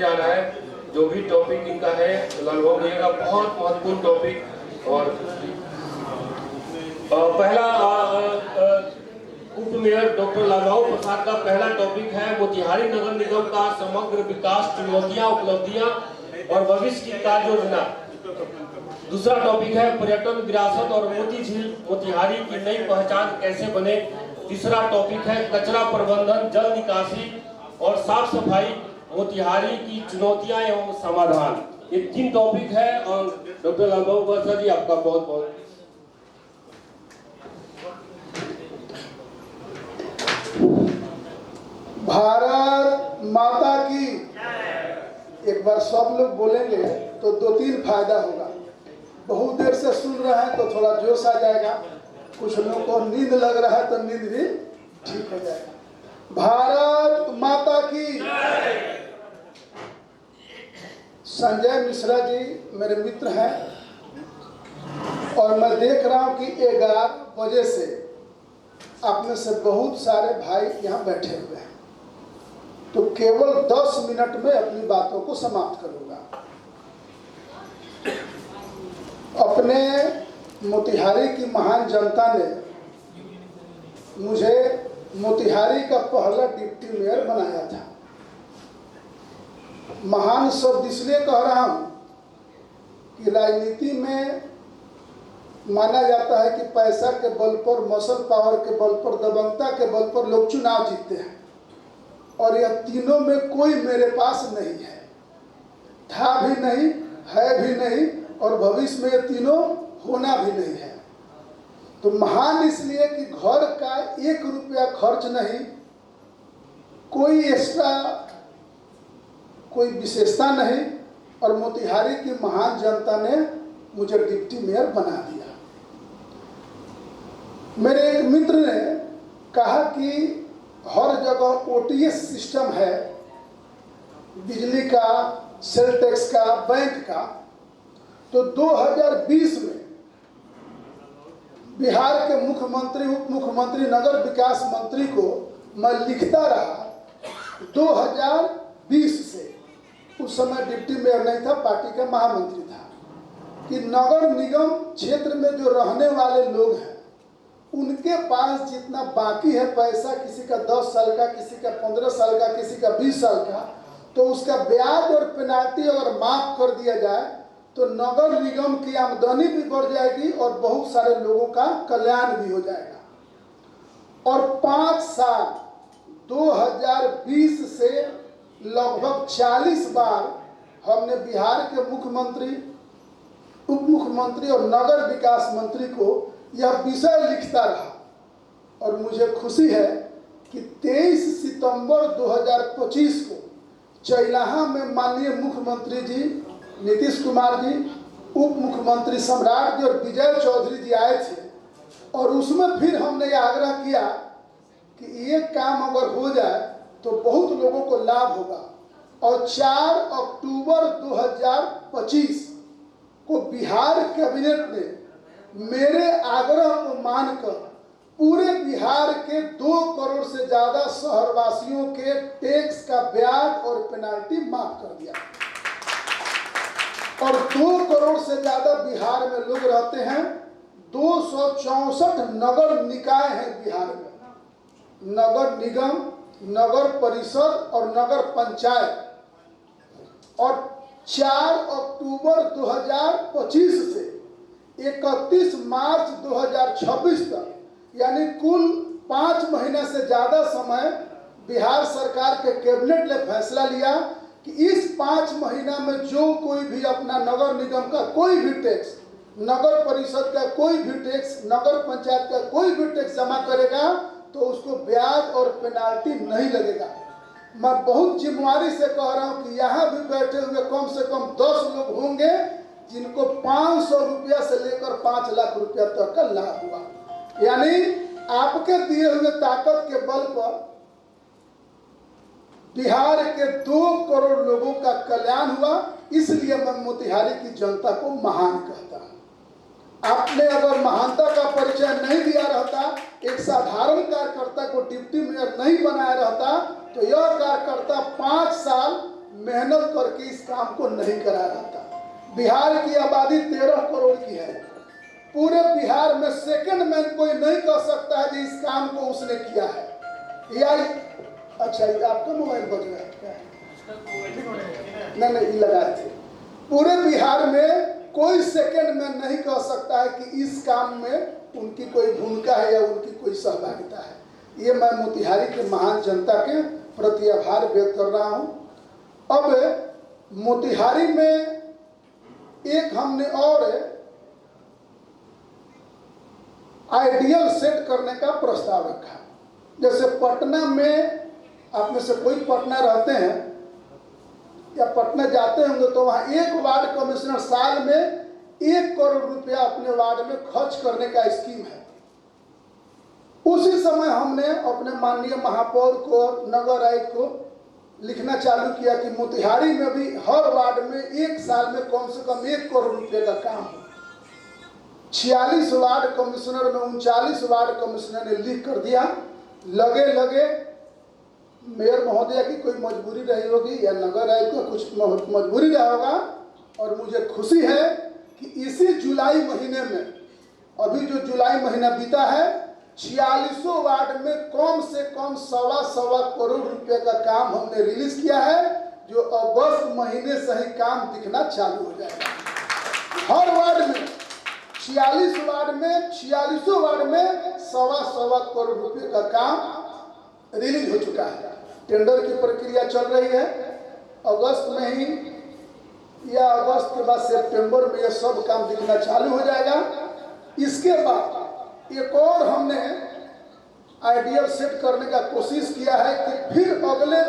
जा रहा है। जो भी टॉपिक इनका है लगभग ये बहुत महत्वपूर्ण टॉपिक। और पहला उप मेयर डॉक्टर लालबाबू प्रसाद का पहला टॉपिक है मोतिहारी नगर निगम का समग्र विकास, चुनौतियां, उपलब्धियां और भविष्य की कार्य योजना। दूसरा टॉपिक है पर्यटन विरासत और मोती झील मोतिहारी की नई पहचान कैसे बने। तीसरा टॉपिक है कचरा प्रबंधन, जल निकासी और साफ सफाई मोतिहारी की चुनौतियां एवं समाधान। ये 3 टॉपिक है। और डॉक्टर लालबाबू प्रसाद जी आपका बहुत बहुत भारत माता की। एक बार सब लोग बोलेंगे तो 2-3 फायदा होगा। बहुत देर से सुन रहे हैं तो थोड़ा जोश आ जाएगा, कुछ लोगों को नींद लग रहा है तो नींद भी ठीक हो जाएगा। भारत माता की। संजय मिश्रा जी मेरे मित्र हैं और मैं देख रहा हूं कि 11 बजे से आप में से बहुत सारे भाई यहाँ बैठे हुए हैं, तो केवल 10 मिनट में अपनी बातों को समाप्त करूंगा। अपने मोतिहारी की महान जनता ने मुझे मोतिहारी का पहला डिप्टी मेयर बनाया था। महान शब्द इसलिए कह रहा हूं कि राजनीति में माना जाता है कि पैसा के बल पर, मसल पावर के बल पर, दबंगता के बल पर लोग चुनाव जीतते हैं, और यह तीनों में कोई मेरे पास नहीं है, था भी नहीं, है भी नहीं, और भविष्य में ये तीनों होना भी नहीं है। तो महान इसलिए कि घर का 1 रुपया खर्च नहीं, कोई एक्स्ट्रा, कोई विशेषता नहीं, और मोतिहारी की महान जनता ने मुझे डिप्टी मेयर बना दिया। मेरे एक मित्र ने कहा कि हर जगह ओटीएस सिस्टम है, बिजली का, सेल टैक्स का, बैंक का। तो 2020 में बिहार के मुख्यमंत्री, उप मुख्यमंत्री, नगर विकास मंत्री को मैं लिखता रहा 2020 से, उस समय डिप्टी मेयर नहीं था, पार्टी का महामंत्री था, कि नगर निगम क्षेत्र में जो रहने वाले लोग हैं उनके पास जितना बाकी है पैसा, किसी का 10 साल का, किसी का 15 साल का, किसी का 20 साल का, तो उसका ब्याज और पेनाल्टी अगर माफ कर दिया जाए तो नगर निगम की आमदनी भी बढ़ जाएगी और बहुत सारे लोगों का कल्याण भी हो जाएगा। और 5 साल 2020 से लगभग 40 बार हमने बिहार के मुख्यमंत्री, उप मुख्यमंत्री और नगर विकास मंत्री को यह विषय लिखता रहा। और मुझे खुशी है कि 23 सितंबर 2025 को चैलाहा में माननीय मुख्यमंत्री जी नीतीश कुमार जी, उप मुख्यमंत्री सम्राट जी और विजय चौधरी जी आए थे, और उसमें फिर हमने यह आग्रह किया कि ये काम अगर हो जाए तो बहुत लोगों को लाभ होगा। और 4 अक्टूबर 2025 को बिहार कैबिनेट ने मेरे आग्रह को मानकर पूरे बिहार के 2 करोड़ से ज्यादा शहरवासियों के टैक्स का ब्याज और पेनाल्टी माफ कर दिया। और 2 करोड़ से ज्यादा बिहार में लोग रहते हैं। 264 नगर निकाय हैं बिहार में, नगर निगम, नगर परिषद और नगर पंचायत। और 4 अक्टूबर 2025 से 31 मार्च 2026 तक, यानी कुल 5 महीना से ज्यादा समय बिहार सरकार के कैबिनेट ने फैसला लिया कि इस 5 महीना में जो कोई भी अपना नगर निगम का कोई भी टैक्स, नगर परिषद का कोई भी टैक्स, नगर पंचायत का कोई भी टैक्स जमा करेगा तो उसको ब्याज और पेनाल्टी नहीं लगेगा। मैं बहुत जिम्मेदारी से कह रहा हूं कि यहाँ भी बैठे हुए कम से कम 10 लोग होंगे जिनको 500 रुपया से लेकर 5 लाख रुपया तक का लाभ हुआ। यानी आपके दिए हुए ताकत के बल पर बिहार के 2 करोड़ लोगों का कल्याण हुआ। इसलिए मैं मोतिहारी की जनता को महान कहता हूं। आपने अगर महानता का परिचय नहीं दिया रहता, एक साधारण कार्यकर्ता को डिप्टी मेयर नहीं बनाया रहता, तो यह कार्यकर्ता 5 साल मेहनत करके इस काम को नहीं करा जाता। बिहार की आबादी 13 करोड़ की है। पूरे बिहार में सेकंड मैन कोई नहीं कह सकता है कि इस काम को उसने किया है। या अच्छा, ये आपका मोबाइल बज रहा है क्या? नहीं, ये लगाए थे। पूरे बिहार में कोई सेकंड मैन नहीं कह सकता है कि इस काम में उनकी कोई भूमिका है या उनकी कोई सहभागिता है। ये मैं मोतिहारी के महान जनता के प्रति आभार व्यक्त कर रहा हूँ। अब मोतिहारी में एक हमने और आइडियल सेट करने का प्रस्ताव रखा। जैसे पटना में, आप में से कोई पटना रहते हैं या पटना जाते होंगे, तो वहाँ एक वार्ड कमिश्नर साल में 1 करोड़ रुपया अपने वार्ड में खर्च करने का स्कीम है। उसी समय हमने अपने माननीय महापौर को, नगर आयुक्त को लिखना चालू किया कि मोतिहारी में भी हर वार्ड में एक साल में कम से कम 1 करोड़ रुपये का काम हो। 46 वार्ड कमिश्नर में 39 वार्ड कमिश्नर ने लिख कर दिया। लगे मेयर महोदय की कोई मजबूरी रही होगी या नगर आयुक्त का कुछ मजबूरी रहा होगा, और मुझे खुशी है कि इसी जुलाई महीने में, अभी जो जुलाई महीना बीता है, 46 वार्ड में कम से कम 1.25 करोड़ रुपए का काम हमने रिलीज किया है, जो अगस्त महीने से ही काम दिखना चालू हो जाएगा। हर वार्ड में 46 वार्ड में 46 वार्ड में 1.25 करोड़ रुपए का काम रिलीज हो चुका है। टेंडर की प्रक्रिया चल रही है। अगस्त में ही या अगस्त के बाद सितंबर में यह सब काम दिखना चालू हो जाएगा। इसके बाद एक और हमने आइडियल सेट करने का कोशिश किया है कि फिर अगले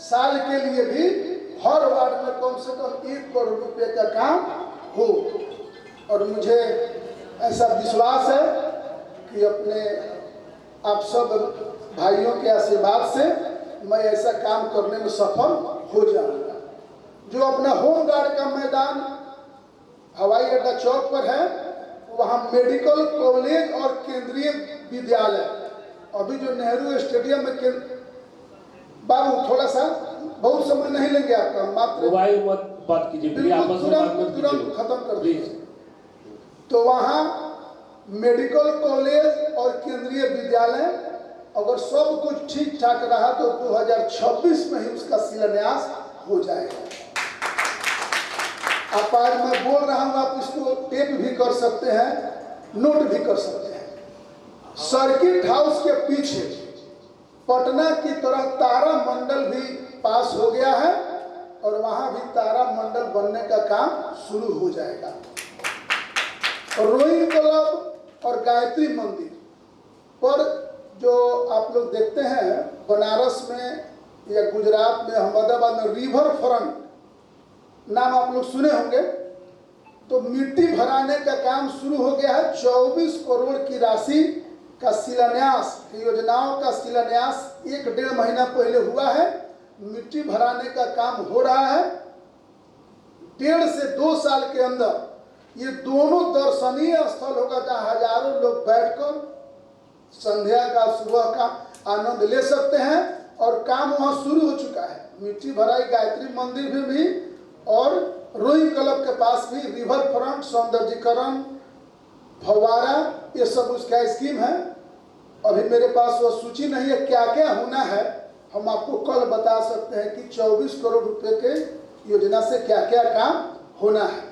साल के लिए भी हर वार्ड में कम से कम 1 करोड़ रुपए का काम हो। और मुझे ऐसा विश्वास है कि अपने आप सब भाइयों के आशीर्वाद से मैं ऐसा काम करने में सफल हो जाऊंगा। जो अपना होम गार्ड का मैदान हवाई अड्डा चौक पर है, वहाँ मेडिकल कॉलेज और केंद्रीय विद्यालय, अभी जो नेहरू स्टेडियम में बाबू थोड़ा सा, बहुत समय नहीं लेंगे आपका, मात्र मोबाइल मत बात कीजिए, तुरंत खत्म कर दीजिए। तो वहाँ मेडिकल कॉलेज और केंद्रीय विद्यालय अगर सब कुछ ठीक ठाक रहा तो 2026 में ही उसका शिलान्यास हो जाएगा। आप आज मैं बोल रहा हूँ, आप इसको टेप भी कर सकते हैं, नोट भी कर सकते हैं। सर्किट हाउस के पीछे पटना की तरह तारा मंडल भी पास हो गया है और वहां भी तारा मंडल बनने का काम शुरू हो जाएगा। रोइंग क्लब और गायत्री मंदिर पर जो आप लोग देखते हैं बनारस में या गुजरात में, अहमदाबाद में रिवर फ्रंट नाम आप लोग सुने होंगे, तो मिट्टी भराने का काम शुरू हो गया है। 24 करोड़ की राशि का शिलान्यास, योजनाओं का शिलान्यास 1-1.5 महीना पहले हुआ है। मिट्टी भराने का काम हो रहा है। 1.5 से 2 साल के अंदर ये दोनों दर्शनीय स्थल होगा जहाँ हजारों लोग बैठकर संध्या का, सुबह का आनंद ले सकते हैं। और काम वहाँ शुरू हो चुका है। मिट्टी भराई गायत्री मंदिर में भी और रोइंग क्लब के पास भी रिवर फ्रंट, सौंदर्यीकरण, फव्वारा, ये सब उसका स्कीम है। अभी मेरे पास वो सूची नहीं है क्या क्या होना है, हम आपको कल बता सकते हैं कि 24 करोड़ रुपए के योजना से क्या क्या काम होना है।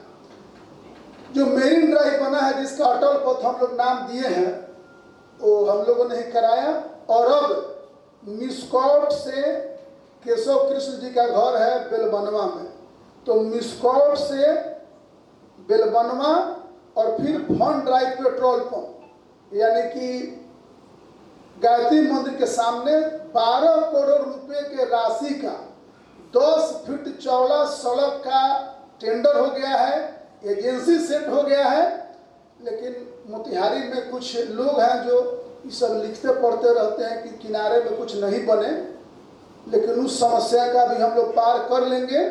जो मेरीन ड्राइव बना है जिसका अटल पथ हम लोग नाम दिए हैं, वो हम लोगों ने ही कराया। और अब मिस्कॉट से केशव कृष्ण जी का घर है बेलबनवा में, तो मिस्कॉट से बेलबनवा और फिर फन ड्राइव पेट्रोल पंप, यानी कि गायत्री मंदिर के सामने 12 करोड़ रुपए के राशि का 10 फीट चौड़ा सड़क का टेंडर हो गया है, एजेंसी सेट हो गया है। लेकिन मोतिहारी में कुछ लोग हैं जो ये सब लिखते पढ़ते रहते हैं कि किनारे में कुछ नहीं बने, लेकिन उस समस्या का भी हम लोग पार कर लेंगे।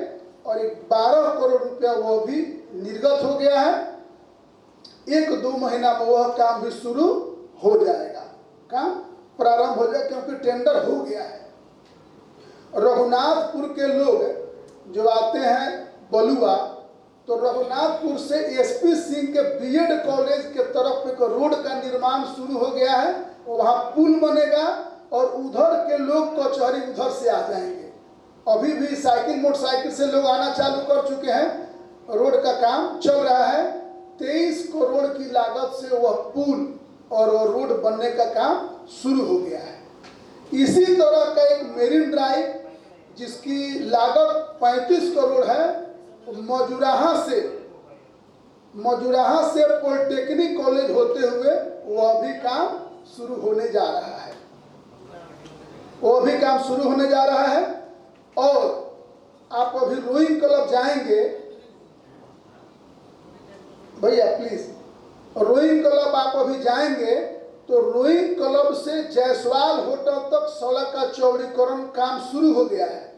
और 12 करोड़ रुपया वो भी निर्गत हो गया है। 1-2 महीना में वह काम भी शुरू हो जाएगा, काम प्रारंभ हो जाएगा क्योंकि टेंडर हो गया है। रघुनाथपुर के लोग जो आते हैं बलुआ, तो रघुनाथपुर से एसपी सिंह के बीएड कॉलेज के तरफ एक रोड का निर्माण शुरू हो गया है। वहाँ पुल बनेगा और उधर के लोग कचहरी उधर से आ जाएंगे। अभी भी साइकिल मोटरसाइकिल से लोग आना चालू कर चुके हैं। रोड का काम चल रहा है। 23 करोड़ की लागत से वह पुल और वह रोड बनने का काम शुरू हो गया है। इसी तरह का एक मेरीन ड्राइव जिसकी लागत 35 करोड़ है, मजुराहा से पॉलिटेक्निक कॉलेज होते हुए वह भी काम शुरू होने जा रहा है। और आप अभी रोइंग क्लब जाएंगे भैया, प्लीज, रोइंग क्लब आप अभी जाएंगे तो रोइंग क्लब से जायसवाल होटल तक सड़क का चौड़ीकरण काम शुरू हो गया है।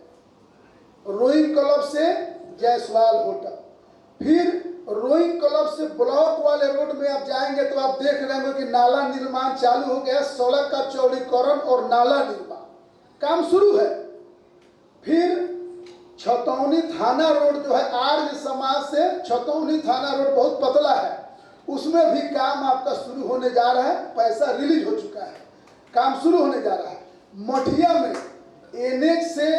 रोइंग क्लब से जायसवाल होटल, फिर रोइंग क्लब से ब्लॉक वाले रोड में आप जाएंगे तो आप देख रहे होंगे कि नाला निर्माण चालू हो गया। सड़क का चौड़ीकरण और नाला निर्माण काम शुरू है। फिर छतौनी थाना रोड जो है, आर्य समाज से छतौनी थाना रोड बहुत पतला है, उसमें भी काम आपका शुरू होने जा रहा है। पैसा रिलीज हो चुका है, काम शुरू होने जा रहा है। मठिया में एनएच से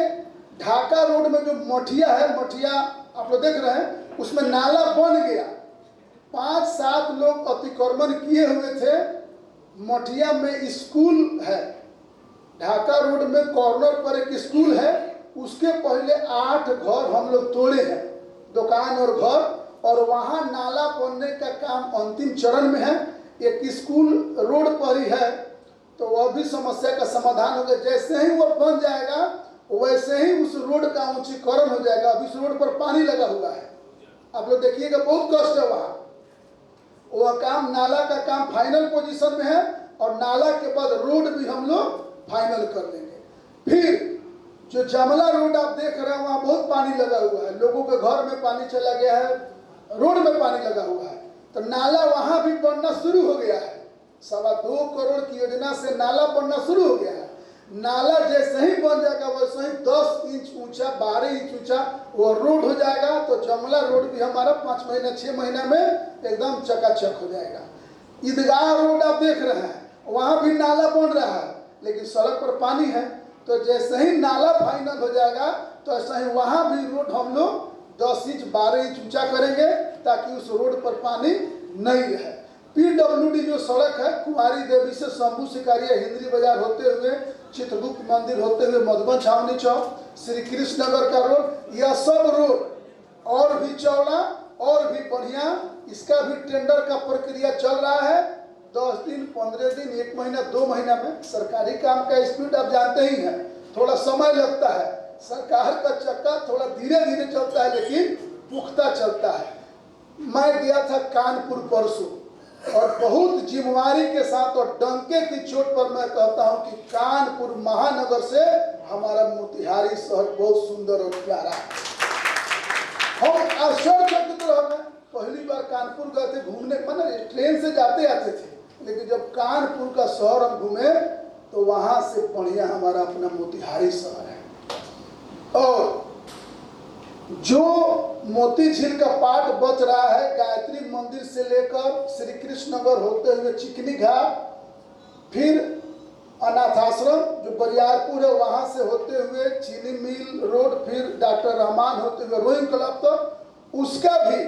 ढाका रोड में जो मठिया है, मठिया आप लोग देख रहे हैं, उसमें नाला बन गया। 5-7 लोग अतिक्रमण किए हुए थे। मठिया में स्कूल है, ढाका रोड में कॉर्नर पर एक स्कूल है, उसके पहले 8 घर हम लोग तोड़े हैं, दुकान और घर, और वहाँ नाला बनने का काम अंतिम चरण में है। एक स्कूल रोड पर ही है, तो वह भी समस्या का समाधान होगा। जैसे ही वह बन जाएगा वैसे ही उस रोड का ऊंचीकरण हो जाएगा। अभी उस रोड पर पानी लगा हुआ है, आप लोग देखिएगा, बहुत कष्ट है वहाँ। वह काम, नाला का काम फाइनल पोजीशन में है और नाला के बाद रोड भी हम लोग फाइनल कर लेंगे। फिर जो जमला रोड आप देख रहे हैं, वहाँ बहुत पानी लगा हुआ है, लोगों के घर में पानी चला गया है, रोड में पानी लगा हुआ है, तो नाला वहाँ भी बनना शुरू हो गया है। 2.25 करोड़ की योजना से नाला बनना शुरू हो गया है। नाला जैसे ही बन जाएगा वैसे ही 10 इंच ऊंचा, 12 इंच ऊंचा वो रोड हो जाएगा। तो जमला रोड भी हमारा 5 महीना 6 महीना में एकदम चकाचक हो जाएगा। ईदगाह रोड आप देख रहे हैं, वहाँ भी नाला बन रहा है, लेकिन सड़क पर पानी है। तो जैसे ही नाला फाइनल हो जाएगा तो ऐसा ही वहाँ भी रोड हम लोग 10 इंच 12 इंच ऊंचा करेंगे, ताकि उस रोड पर पानी नहीं रहे। पीडब्ल्यूडी जो सड़क है, कुमारी देवी से शंभू शिकारिया हिंदरी बाजार होते हुए चित्रगुप्त मंदिर होते हुए मधुबन छावनी चौक, श्री कृष्ण नगर का रोड, यह सब रोड और भी चौड़ा और भी बढ़िया, इसका भी टेंडर का प्रक्रिया चल रहा है। 10 दिन 15 दिन 1 महीना 2 महीना में सरकारी काम का स्पीड आप जानते ही हैं, थोड़ा समय लगता है। सरकार का चक्का थोड़ा धीरे धीरे चलता है, लेकिन पुख्ता चलता है। मैं गया था कानपुर परसों, और बहुत जिम्मेवारी के साथ और डंके की चोट पर मैं कहता हूं कि कानपुर महानगर से हमारा मोतिहारी शहर बहुत सुंदर और प्यारा है। हम आश्चर्यचकित रह गए। पहली बार कानपुर गए थे घूमने, माने ट्रेन से जाते आते थे, लेकिन जब कानपुर का शहर हम घूमे तो वहां से बढ़िया हमारा अपना मोतिहारी शहर है। और जो मोती झील का पार्ट बच रहा है, गायत्री मंदिर से लेकर श्री कृष्ण नगर होते हुए चिकनी घाट, फिर अनाथ आश्रम जो बरियारपुर है वहां से होते हुए चीनी मिल रोड, फिर डॉक्टर रहमान होते हुए रोइंग क्लब तक, उसका भी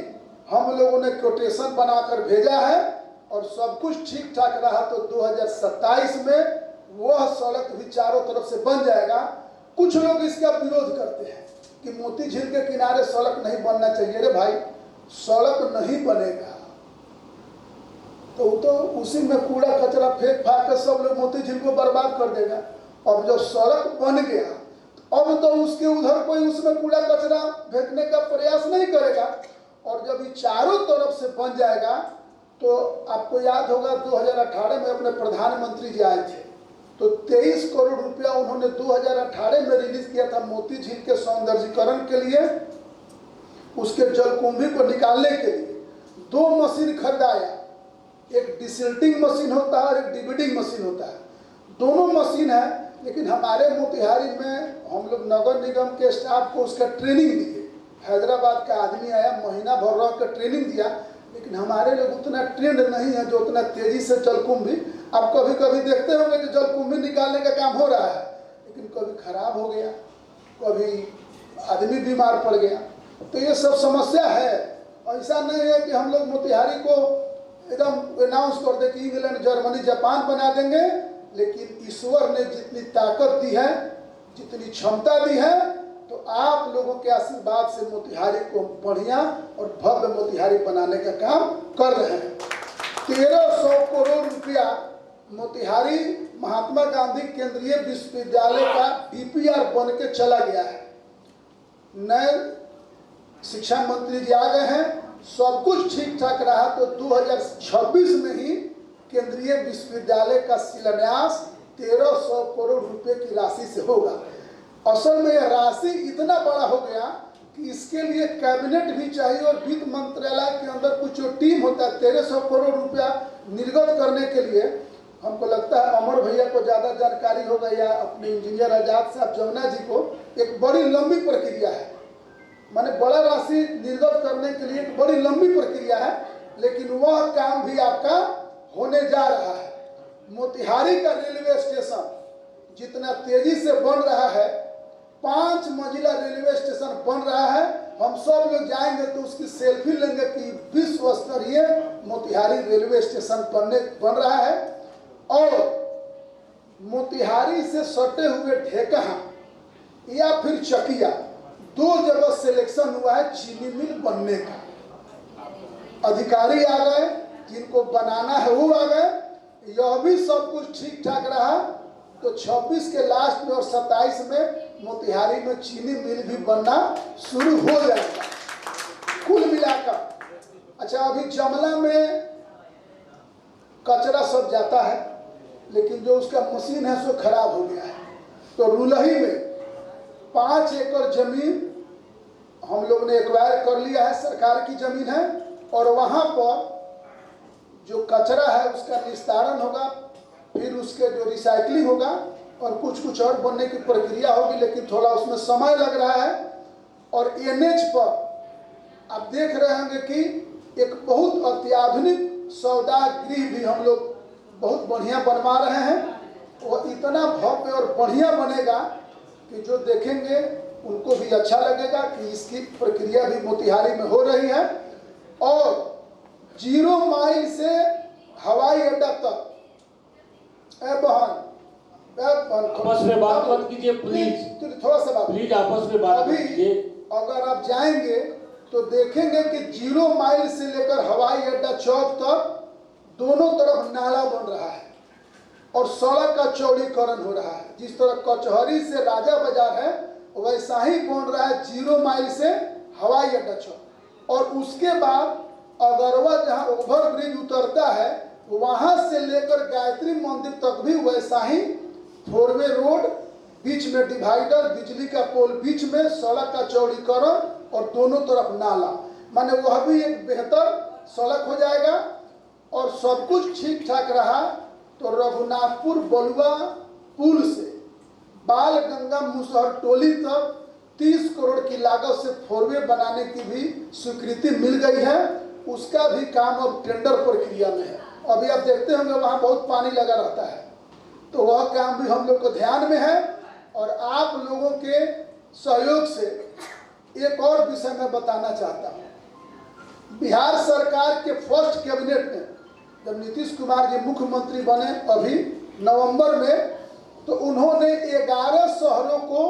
हम लोगों ने कोटेशन बनाकर भेजा है। और सब कुछ ठीक ठाक रहा तो 2027 में वह सड़क भी चारों तरफ से बन जाएगा। कुछ लोग इसका विरोध करते हैं कि मोती झील के किनारे सड़क नहीं बनना चाहिए। रे भाई, सड़क नहीं बनेगा तो उसी में कूड़ा कचरा फेंक फाक कर सब लोग मोती झील को बर्बाद कर देगा। अब जब सड़क बन गया अब तो उसके उधर कोई उसमें कूड़ा कचरा फेंकने का प्रयास नहीं करेगा। और जब ये चारों तरफ से बन जाएगा तो आपको याद होगा 2018 में अपने प्रधानमंत्री जी आए थे, तो 23 करोड़ रुपया उन्होंने 2018 में रिलीज किया था मोती झील के सौंदर्यीकरण के लिए, उसके जलकुंभी को निकालने के लिए 2 मशीन खरीदाया। एक डिसिल्टिंग मशीन होता है और एक डिविडिंग मशीन होता है, दोनों मशीन है। लेकिन हमारे मोतिहारी में हम लोग नगर निगम के स्टाफ को उसका ट्रेनिंग दिए हैदराबाद का आदमी आया, महीना भर रह कर ट्रेनिंग दिया, लेकिन हमारे लोग उतना ट्रेंड नहीं है जो उतना तेजी से जलकुंभी, आप कभी कभी देखते होंगे कि जलकुंभी निकालने का काम हो रहा है, लेकिन कभी खराब हो गया, कभी आदमी बीमार पड़ गया। तो ये सब समस्या है। ऐसा नहीं है कि हम लोग मोतिहारी को एकदम अनाउंस कर दे कि इंग्लैंड, जर्मनी, जापान बना देंगे, लेकिन ईश्वर ने जितनी ताकत दी है, जितनी क्षमता दी है, तो आप लोगों के आशीर्वाद से मोतिहारी को बढ़िया और भव्य मोतिहारी बनाने का काम कर रहे हैं। 1300 करोड़ रुपया मोतिहारी महात्मा गांधी केंद्रीय विश्वविद्यालय का डीपीआर बन के चला गया है। नए शिक्षा मंत्री जी आ गए हैं, सब कुछ ठीक ठाक रहा तो 2026 में ही केंद्रीय विश्वविद्यालय का शिलान्यास 1300 करोड़ रुपए की राशि से होगा। असल में यह राशि इतना बड़ा हो गया कि इसके लिए कैबिनेट भी चाहिए और वित्त मंत्रालय के अंदर कुछ जो टीम होता है 1300 करोड़ रुपया निर्गत करने के लिए। हमको लगता है अमर भैया को ज़्यादा जानकारी होगा या अपने इंजीनियर आजाद साहब जमुना जी को, एक बड़ी लंबी प्रक्रिया है, माने बड़ा राशि निर्गत करने के लिए एक बड़ी लंबी प्रक्रिया है, लेकिन वह काम भी आपका होने जा रहा है। मोतिहारी का रेलवे स्टेशन जितना तेजी से बन रहा है, 5 मंजिला रेलवे स्टेशन बन रहा है, हम सब लोग जाएंगे तो उसकी सेल्फी लेंगे कि विश्व स्तरीय मोतिहारी रेलवे स्टेशन बन रहा है। और मोतिहारी से सटे हुए ढेकहा या फिर चकिया, 2 जगह सिलेक्शन हुआ है चीनी मिल बनने का। अधिकारी आ गए, जिनको बनाना है वो आ गए, यह भी सब कुछ ठीक ठाक रहा तो 26 के लास्ट में और 27 में मोतिहारी में चीनी मिल भी बनना शुरू हो जाएगा। कुल मिलाकर अच्छा, अभी जमला में कचरा सब जाता है, लेकिन जो उसका मशीन है सो खराब हो गया है। तो रुलही में 5 एकड़ जमीन हम लोग ने एक्वायर कर लिया है, सरकार की जमीन है, और वहाँ पर जो कचरा है उसका निस्तारण होगा, फिर उसके जो रिसाइकलिंग होगा और कुछ और बनने की प्रक्रिया होगी, लेकिन थोड़ा उसमें समय लग रहा है। और एनएच पर आप देख रहे होंगे कि एक बहुत अत्याधुनिक सौदा गृह भी हम लोग बहुत बढ़िया बनवा रहे हैं। वो इतना भव्य और बढ़िया बनेगा कि जो देखेंगे उनको भी अच्छा लगेगा कि इसकी प्रक्रिया भी मोतिहारी में हो रही है। और 0 माइल से हवाई अड्डा तक आपस में बात मत कीजिए प्लीज, थोड़ा सा बात प्लीज आपस में बात कीजिए। अगर आप जाएंगे तो देखेंगे कि 0 माइल से लेकर हवाई अड्डा चौक तक दोनों तरफ नाला बन रहा है और सड़क का चौड़ीकरण हो रहा है। जिस तरह कचहरी से राजा बाजार है वैसा ही बन रहा है 0 माइल से हवाई अड्डा चौक। और उसके बाद अगरवा जहाँ ओवर ब्रिज उतरता है वहाँ से लेकर गायत्री मंदिर तक भी वैसा ही 4 वे रोड, बीच में डिवाइडर, बिजली का पोल बीच में, सड़क का चौड़ीकरण और दोनों तरफ नाला, माने वह भी एक बेहतर सड़क हो जाएगा। और सब कुछ ठीक ठाक रहा तो रघुनाथपुर बलुआ पुल से बाल गंगा मुसहर टोली तक 30 करोड़ की लागत से 4 वे बनाने की भी स्वीकृति मिल गई है। उसका भी काम अब टेंडर प्रक्रिया में है। अभी आप देखते होंगे वहाँ बहुत पानी लगा रहता है, तो वह काम भी हम लोग को ध्यान में है। और आप लोगों के सहयोग से एक और विषय मैं बताना चाहता हूँ। बिहार सरकार के फर्स्ट कैबिनेट में जब नीतीश कुमार जी मुख्यमंत्री बने अभी नवंबर में, तो उन्होंने 11 शहरों को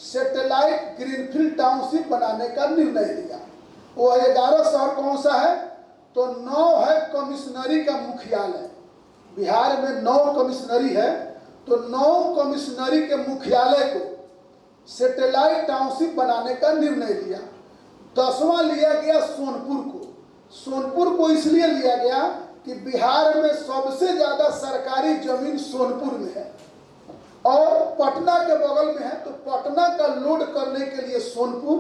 सैटेलाइट ग्रीनफील्ड टाउनशिप बनाने का निर्णय लिया। वो 11 शहर कौन सा है? तो 9 है कमिश्नरी का मुख्यालय। बिहार में 9 कमिश्नरी है, तो 9 कमिश्नरी के मुख्यालय को सैटेलाइट टाउनशिप बनाने का निर्णय लिया। 10वां लिया गया सोनपुर को। सोनपुर को इसलिए लिया गया कि बिहार में सबसे ज़्यादा सरकारी जमीन सोनपुर में है और पटना के बगल में है, तो पटना का लोड करने के लिए सोनपुर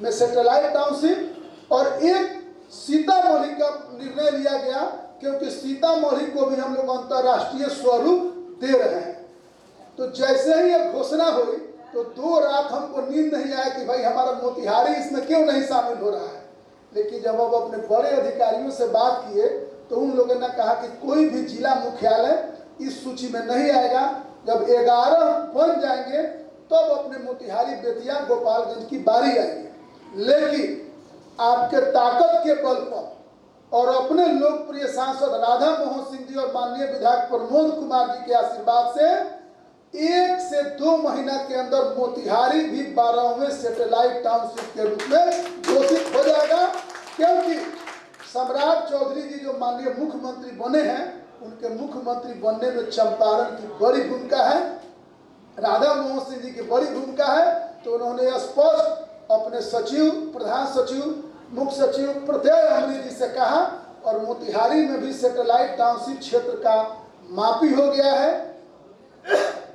में सैटेलाइट टाउनशिप। और एक सीतामढ़ी का निर्णय लिया गया, क्योंकि सीतामढ़ी को भी हम लोग अंतर्राष्ट्रीय स्वरूप दे रहे हैं। तो जैसे ही यह घोषणा हुई तो तो 2 रात हमको नींद नहीं आया कि भाई हमारा मोतिहारी इसमें क्यों नहीं शामिल हो रहा है। लेकिन जब हम अपने बड़े अधिकारियों से बात किए तो उन लोगों ने कहा कि कोई भी जिला मुख्यालय इस सूची में नहीं आएगा। जब 11 बन जाएंगे तब अपने मोतिहारी, बेतिया, गोपालगंज की बारी आएगी। लेकिन आपके ताकत के बल पर और अपने लोकप्रिय सांसद राधा मोहन सिंह जी और माननीय विधायक प्रमोद कुमार जी के आशीर्वाद से 1 से 2 महीना के अंदर मोतिहारी भी 12वें सैटेलाइट टाउनशिप के रूप में घोषित हो जाएगा। क्योंकि सम्राट चौधरी जी जो माननीय मुख्यमंत्री बने हैं, उनके मुख्यमंत्री बनने में चंपारण की बड़ी भूमिका है, राधा मोहन सिंह जी की बड़ी भूमिका है। तो उन्होंने स्पष्ट अपने सचिव, प्रधान सचिव, मुख्य सचिव प्रत्यय अमृत जी से कहा और मोतिहारी में भी सैटेलाइट टाउनशिप क्षेत्र का मापी हो गया है,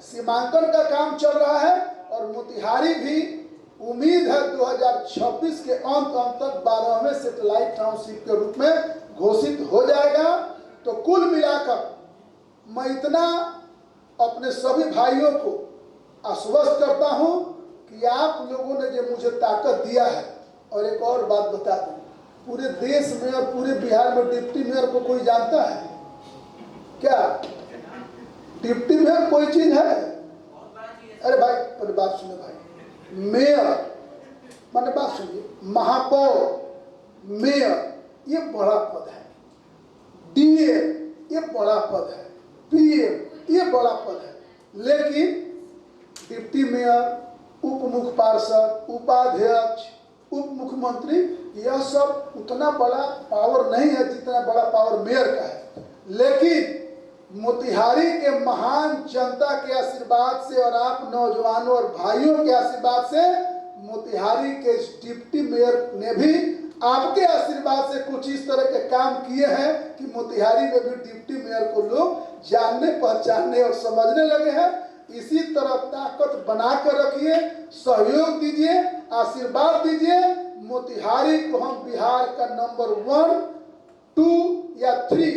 सीमांकन का काम चल रहा है और मोतिहारी भी उम्मीद है 2026 के अंत तक 12वें सैटेलाइट टाउनशिप के रूप में घोषित हो जाएगा। तो कुल मिलाकर मैं इतना अपने सभी भाइयों को आश्वस्त करता हूं कि आप लोगों ने जो मुझे ताकत दिया है। और एक और बात बता दूं, पूरे देश में और पूरे बिहार में डिप्टी मेयर को कोई जानता है क्या? डिप्टी मेयर कोई चीज है? अरे भाई पहले बात सुनिए भाई। मेयर माने बात सुनिए, महापौर, मेयर ये बड़ा पद है, डीएम ये बड़ा पद है, पीएम ये बड़ा पद है। लेकिन डिप्टी मेयर, उप मुख्य पार्षद, उपाध्यक्ष, उप मुख्यमंत्री यह सब उतना बड़ा पावर नहीं है जितना बड़ा पावर मेयर का है। लेकिन मोतिहारी के महान जनता के आशीर्वाद से और आप नौजवानों और भाइयों के आशीर्वाद से मोतिहारी के डिप्टी मेयर ने भी आपके आशीर्वाद से कुछ इस तरह के काम किए हैं कि मोतिहारी में भी डिप्टी मेयर को लोग जानने, पहचानने और समझने लगे हैं। इसी तरह ताकत बना कर रखिए, सहयोग दीजिए, आशीर्वाद दीजिए। मोतिहारी को हम बिहार का नंबर 1, 2 या 3,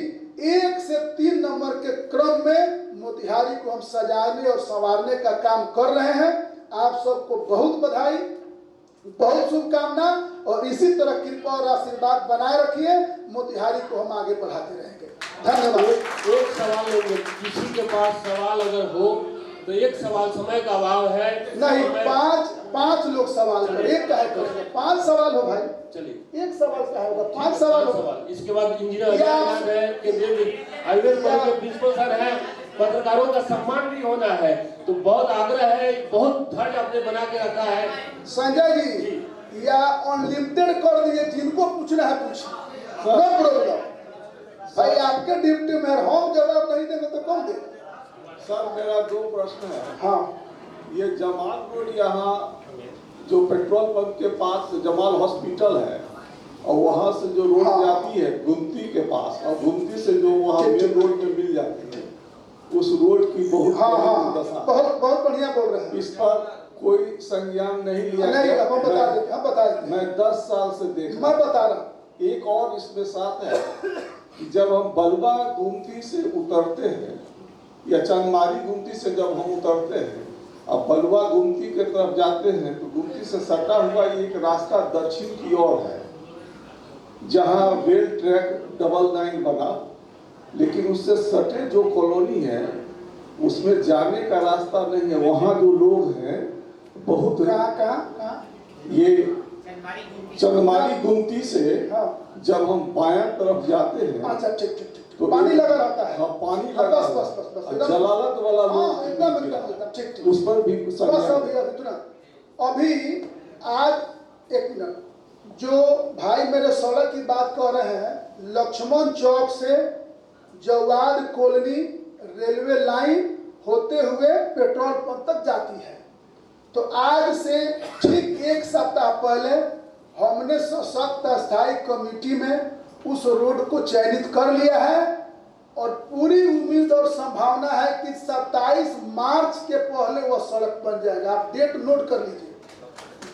1 से 3 नंबर के क्रम में मोतिहारी को हम सजाने और संवारने का काम कर रहे हैं। आप सबको बहुत बधाई, बहुत शुभकामना और इसी तरह कृपा और आशीर्वाद बनाए रखिए। मोतिहारी को हम आगे बढ़ाते रहेंगे। धन्यवाद। एक सवाल लेंगे, किसी के पास सवाल अगर हो तो एक सवाल, समय का अभाव है नहीं, पांच लोग सवाल करें, एक का है करेंगे। 5 सवाल हो भाई, चलिए एक सवाल का होगा, 5 सवाल होगा। इसके बाद इंजीनियर है, केंद्रीय हाईवे के प्रिंसिपल सर है, पत्रकारों का सम्मान भी होना है। तो बहुत आग्रह है, बहुत धैर्य आपने बना के रखा है। संजय जी या अनलिमिटेड कर दिए, जिनको पूछना है पूछिए, नो प्रॉब्लम। भाई आपके डिप्टी मेयर, हम जवाब नहीं देंगे तो कौन देगा? सर मेरा 2 प्रश्न है। हाँ, ये जमाल रोड यहाँ जो पेट्रोल पंप के पास जमाल हॉस्पिटल है और वहाँ से जो रोड जाती है गुमती के पास और गुमती से जो वहाँ मेन रोड में मिल जाती है, उस रोड की बहुत दशा, बहुत बढ़िया बोल रहे हैं। इस पर कोई संज्ञान नहीं लिया गया। हम बता देते। मैं 10 साल से देख मैं बता रहा। एक और इसमें साथ है कि जब हम बलवा गुमती से उतरते हैं या चंदमारी गुमती से जब हम उतरते हैं अब बलवा गुमती के तरफ जाते हैं तो गुमती से सटा हुआ एक रास्ता दक्षिण की ओर है जहां रेल ट्रैक 99 बना, लेकिन उससे सटे जो कॉलोनी है उसमें जाने का रास्ता नहीं है। वहाँ जो लोग हैं बहुत ये चंदमारी गुमती से जब हम बायां तरफ जाते हैं, अच्छा ठीक तो पानी लगा रहता है। हाँ, पानी लगा, बस जलालत वाला लोग एकदम ठीक। उस पर भी अभी आज एक मिनट, जो भाई मेरे सड़क की बात कह रहे हैं, लक्ष्मण चौक से जवाद कॉलोनी रेलवे लाइन होते हुए पेट्रोल पंप तक जाती है। तो आज से ठीक 1 सप्ताह पहले हमने सशक्त स्थायी कमेटी में उस रोड को चयनित कर लिया है और पूरी उम्मीद और संभावना है कि 27 मार्च के पहले वह सड़क बन जाएगा। आप डेट नोट कर लीजिए,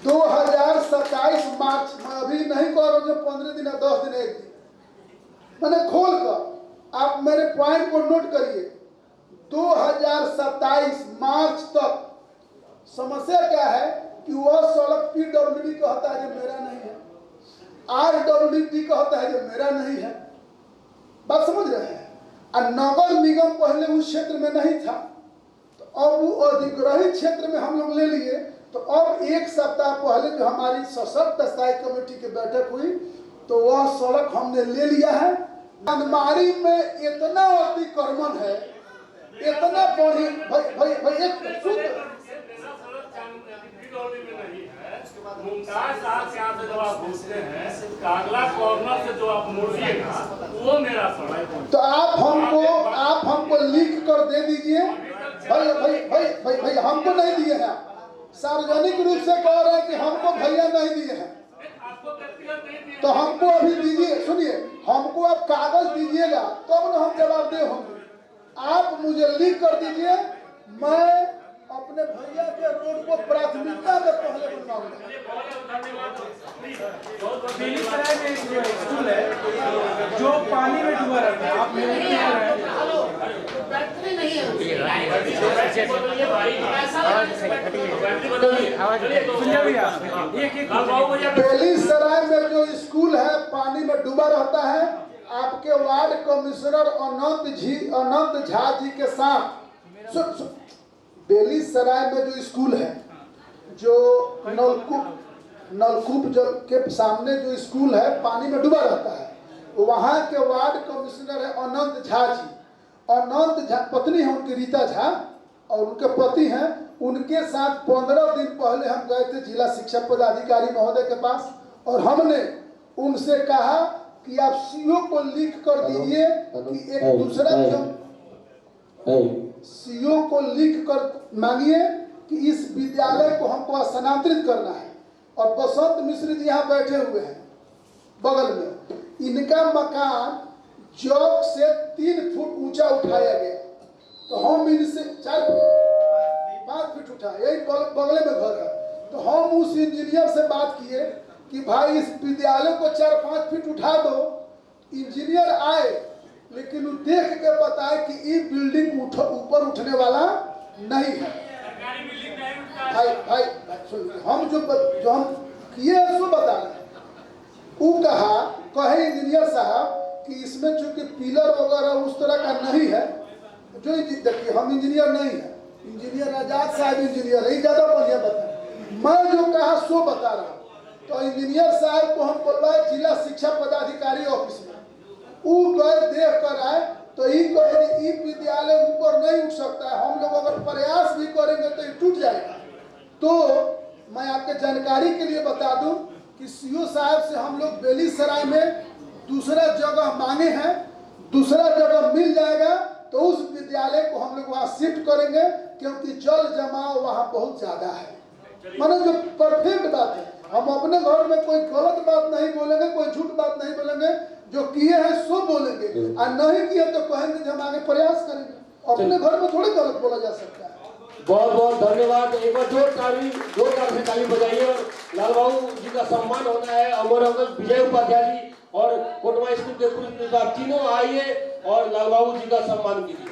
2027 मार्च। मैं अभी नहीं कह रहा हूँ जो 15 दिन या 10 दिन, 1 दिन मैंने खोल कर, आप मेरे पॉइंट को नोट करिए। 2027 मार्च तक समस्या क्या है कि वह सड़क PWD कहता है जो मेरा नहीं है, RWD कहता है जो मेरा नहीं है। बात समझ रहे हैं? और नगर निगम पहले उस क्षेत्र में नहीं था, तो अब वो अधिग्रहित क्षेत्र में हम लोग ले लिए। तो अब एक सप्ताह पहले जो हमारी सशक्त स्थायी कमेटी की बैठक हुई तो वह सड़क हमने ले लिया है। चांदमारी में इतना अतिक्रमण है, इतना बढ़ी भाई एक मुमताज साहब के यहाँ से जब आप पूछते हैं कागला कॉर्नर से जो आप मुड़िएगा वो मेरा सड़क। तो आप हमको लिख कर दे दीजिए। भाई हमको नहीं दिए हैं, सार्वजनिक रूप से कह रहे हैं कि हमको भैया नहीं दिए हैं, तो हमको अभी दीजिए। सुनिए, हमको आप कागज दीजिएगा तब ना हम जवाबदेह होंगे। आप मुझे लिख कर दीजिए, मैं अपने भैया के रोड को प्राथमिकता में पहले बनवाऊंगा। बेगूसराय में एक स्कूल है जो पानी में डूबा रहता है, आप बेगूसराय में जो स्कूल है पानी में डूबा रहता है, आपके वार्ड कमिश्नर अनंत झा जी के साथ बेगूसराय में जो स्कूल है, जो नलकूप के सामने जो स्कूल है पानी में डूबा रहता है, वहाँ के वार्ड कमिश्नर है अनंत झा जी। अनंत झा पत्नी है उनकी रीता झा और उनके पति हैं। उनके साथ 15 दिन पहले हम गए थे जिला शिक्षा पदाधिकारी महोदय के पास और हमने उनसे कहा कि आप सीओ को लिख कर दीजिए कि एक दूसरा सीओ को लिख कर मांगिए कि इस विद्यालय को हमको स्थानांतरित करना है। और बसंत मिश्र जी यहाँ बैठे हुए हैं बगल में, इनका मकान चौक से 3 फुट ऊंचा उठाया गया, तो हम इनसे 5 फीट उठा, यही बगले में घर है। तो हम उस इंजीनियर से बात किए कि भाई इस विद्यालय को 4-5 फीट उठा दो। इंजीनियर आए लेकिन वो देख के बताए कि ये बिल्डिंग ऊपर उठने वाला नहीं है। भाई हम जो हम किए हैं सो बता रहे हैं। वो कहे इंजीनियर साहब कि इसमें चूंकि पिलर वगैरह उस तरह का नहीं है, जो देखिए हम इंजीनियर नहीं है, इंजीनियर आजाद साहब इंजीनियर है, ज्यादा बढ़िया बताए। मैं जो कहा सो बता रहा हूँ। तो इंजीनियर साहब को हम बोलवाए जिला शिक्षा पदाधिकारी ऑफिस में, वो गए देख कर आए तो ये विद्यालय ऊपर नहीं उठ सकता है, हम लोग अगर प्रयास भी करेंगे तो ये टूट जाएगा। तो मैं आपके जानकारी के लिए बता दूं कि सीओ साहब से हम लोग बेगूसराय में दूसरा जगह मांगे हैं, दूसरा जगह मिल जाएगा तो उस विद्यालय को हम लोग वहाँ शिफ्ट करेंगे, क्योंकि जल जमाव वहाँ बहुत ज्यादा है। मानो जो परफेक्ट बात है, हम अपने घर में कोई गलत बात नहीं बोलेंगे, कोई झूठ बात नहीं बोलेंगे, जो किए हैं सो बोलेंगे, और नहीं किए तो कहेंगे हम आगे प्रयास करेंगे। अपने घर में थोड़ी गलत बोला जा सकता है। बहुत बहुत धन्यवाद। एक बार जोरदार से ताली बजाइए। और लाल बाबू जी का सम्मान होना है, अमर अंकल विजय उपाध्याय जी और कोटवा स्कूल के पुलिस विभाग तीनों आइए और लाल बाबू जी का सम्मान कीजिए।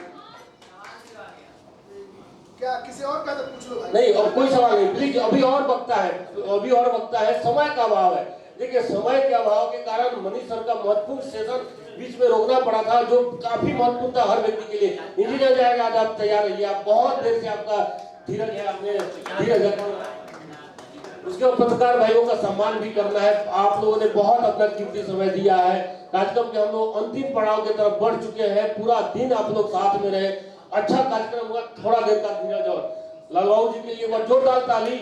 क्या किसी और का तो पूछ लो भाई। नहीं, अब कोई सवाल नहीं, प्लीज। अभी और वक्ता है, समय का अभाव है। देखिए, समय के अभाव के कारण मनीष सर का महत्वपूर्ण सेशन बीच में रोकना पड़ा था, जो काफी महत्वपूर्ण था हर व्यक्ति के लिए। इंजीनियर जाएगा, आज आप तैयार रहिए, आप बहुत देर से आपका धीरज है, आपने धीरज रखा। उसके बाद पत्रकार भाइयों का सम्मान भी करना है। आप लोगों ने बहुत अपना कीमती समय दिया है। कार्यक्रम के हम लोग अंतिम पड़ाव की तरफ बढ़ चुके हैं। पूरा दिन आप लोग साथ में रहे, अच्छा कार्यक्रम हुआ। थोड़ा देर का धीरज और लाल बाबू जी के लिए जोरदार ताली।